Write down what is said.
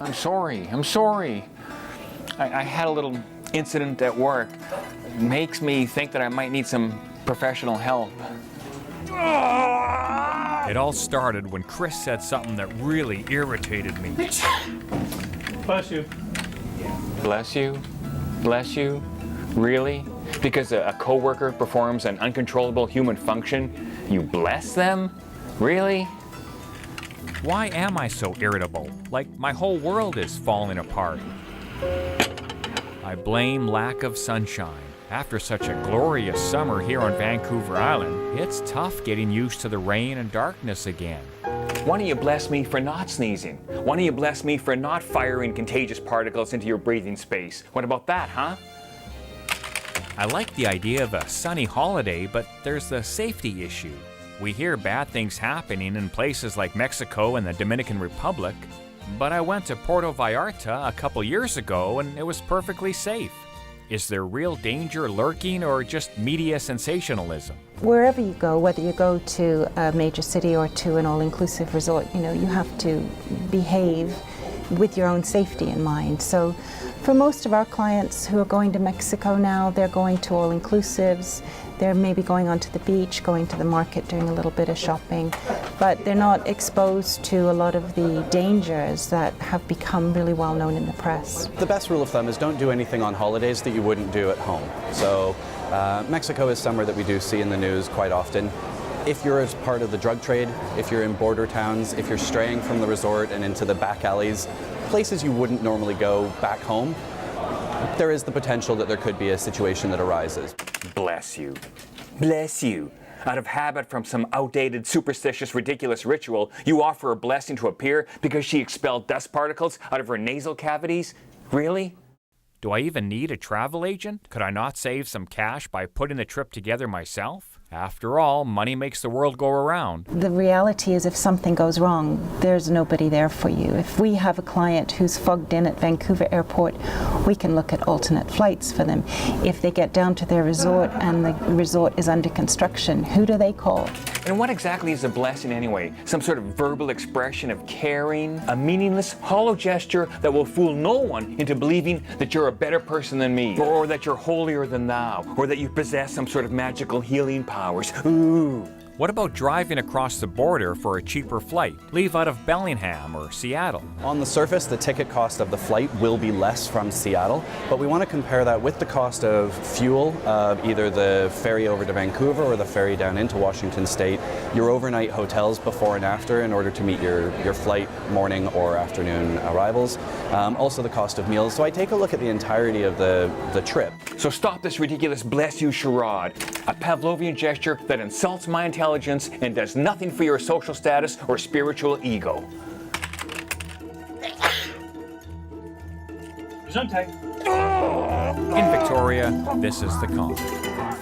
I'm sorry. I'm sorry. I had a little incident at work. It makes me think that I might need some professional help. It all started when Chris said something that really irritated me. Bless you. Bless you? Bless you? Really? Because a coworker performs an uncontrollable human function, you bless them? Really? Why am I so irritable? Like my whole world is falling apart. I blame lack of sunshine. After such a glorious summer here on Vancouver Island, it's tough getting used to the rain and darkness again. Why don't you bless me for not sneezing? Why don't you bless me for not firing contagious particles into your breathing space? What about that, huh? I like the idea of a sunny holiday, but there's the safety issue. We hear bad things happening in places like Mexico and the Dominican Republic, but I went to Puerto Vallarta a couple years ago and it was perfectly safe. Is there real danger lurking or just media sensationalism? Wherever you go, whether you go to a major city or to an all-inclusive resort, you have to behave with your own safety in mind. So for most of our clients who are going to Mexico now, they're going to all-inclusives. They're maybe going onto the beach, going to the market, doing a little bit of shopping, but they're not exposed to a lot of the dangers that have become really well known in the press. The best rule of thumb is don't do anything on holidays that you wouldn't do at home. So Mexico is somewhere that we do see in the news quite often. If you're as part of the drug trade, if you're in border towns, if you're straying from the resort and into the back alleys, places you wouldn't normally go back home, there is the potential that there could be a situation that arises. Bless you. Bless you. Out of habit from some outdated, superstitious, ridiculous ritual, you offer a blessing to appear because she expelled dust particles out of her nasal cavities? Really? Do I even need a travel agent? Could I not save some cash by putting the trip together myself? After all, money makes the world go around. The reality is if something goes wrong, there's nobody there for you. If we have a client who's fogged in at Vancouver Airport, we can look at alternate flights for them. If they get down to their resort and the resort is under construction, who do they call? And what exactly is a blessing anyway? Some sort of verbal expression of caring? A meaningless, hollow gesture that will fool no one into believing that you're a better person than me, or that you're holier than thou, or that you possess some sort of magical healing powers. Ooh. What about driving across the border for a cheaper flight? Leave out of Bellingham or Seattle. On the surface, the ticket cost of the flight will be less from Seattle, but we want to compare that with the cost of fuel, either the ferry over to Vancouver or the ferry down into Washington State, your overnight hotels before and after in order to meet your flight morning or afternoon arrivals, also the cost of meals. So I take a look at the entirety of the trip. So stop this ridiculous bless you charade, a Pavlovian gesture that insults my intelligence and does nothing for your social status or spiritual ego. Gesundheit. In Victoria, this is the Kahan.